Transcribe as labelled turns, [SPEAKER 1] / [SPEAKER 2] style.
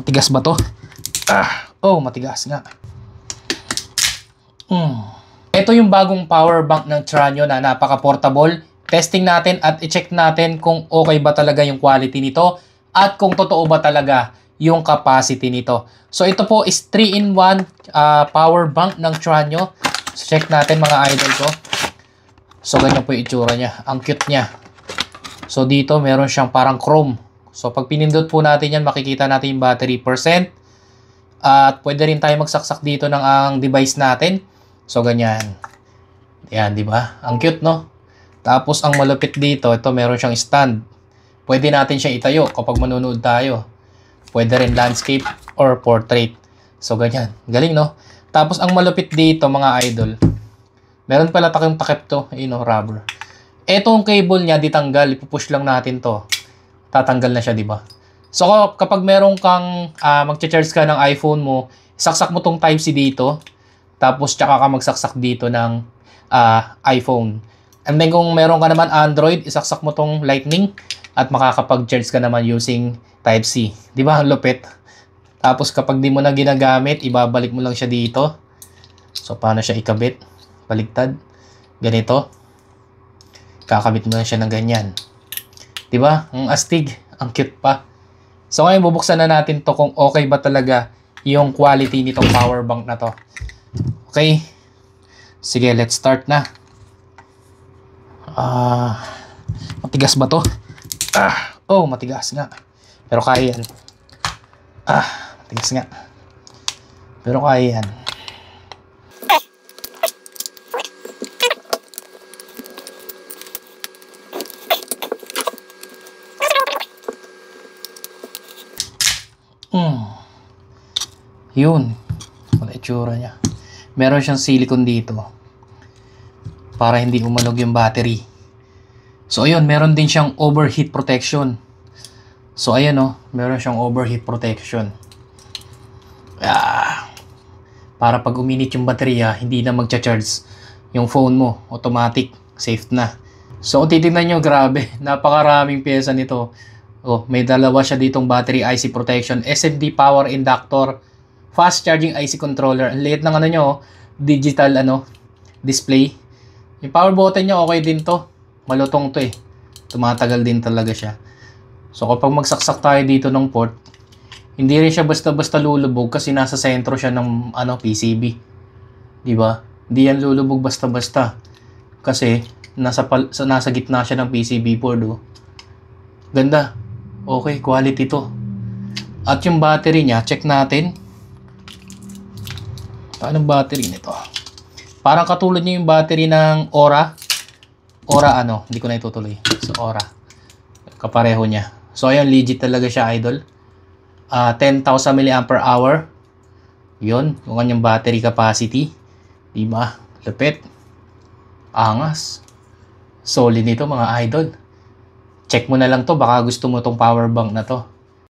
[SPEAKER 1] Matigas ba to? Oh, matigas nga. Ito yung bagong power bank ng Tranio na napaka-portable. Testing natin at i-check natin kung okay ba talaga yung quality nito at kung totoo ba talaga yung capacity nito. So ito po is 3-in-1 power bank ng Tranio. So check natin mga idol ko. So ganyan po yung itsura niya. Ang cute niya. So dito meron siyang parang chrome. So pag pinindot po natin yan, makikita natin yung battery percent. At pwede rin tayo magsaksak dito ng ang device natin. So ganyan. Yan, di ba? Ang cute, no? Tapos ang malupit dito, ito meron siyang stand. Pwede natin siyang itayo kapag manonood tayo. Pwede rin landscape or portrait. So ganyan. Galing, no? Tapos ang malupit dito, mga idol. Meron pala takip to, rubber. Etong cable niya ditanggal, ipupush lang natin to. Tatanggal na siya, di ba? So kapag meron kang magcha-charge ka ng iPhone mo, saksak mo tong Type-C dito. Tapos tsaka ka magsaksak dito ng iPhone. And then kung meron ka naman Android, isaksak mo tong Lightning at makakapag-charge ka naman using Type-C. Di ba? Ang lupit. Tapos kapag di mo na ginagamit, ibabalik mo lang siya dito. So paano siya ikabit? Baligtad. Ganito. Kakabit mo lang siya ng ganyan. Di ba? Ang astig. Ang cute pa. So ngayon bubuksan na natin to kung okay ba talaga yung quality nitong power bank na to. Okay. Sige, let's start na. Matigas ba to? Oh, matigas nga. Pero kaya yan. Matigas nga. Pero kaya yan. Yun. Wala itsura niya. Meron siyang silicone dito. Para hindi umalog yung battery. So, ayun. Meron din siyang overheat protection. So, ayan o. Meron siyang overheat protection. Para pag uminit yung baterya, hindi na magcha-charge yung phone mo. Automatic. Safe na. So, titignan nyo, grabe. Napakaraming pyesa nito. Oh, may dalawa siya ditong battery IC protection, SMD power inductor, fast charging IC controller. Ang liit ng nyo, digital display. Yung power button niya okay din to. Malutong to eh. Tumatagal din talaga siya. So kapag magsaksak tayo dito ng port, hindi rin siya basta-basta lulubog kasi nasa sentro siya ng PCB. Di ba? Hindi yan lulubog basta-basta. Kasi nasa gitna siya ng PCB board oh. Ganda. Okay, quality to. At yung battery niya, check natin. Paano battery nito? Parang katulad niya yung battery ng Aura. Aura hindi ko na itutuloy. So, Aura. Kapareho niya. So, ayun, legit talaga siya, idol. 10,000 mAh. Yun, yung kanyang battery capacity. Diba? Lupit. Angas. Solid nito, mga idol. Check mo na lang to, baka gusto mo tong power bank na to.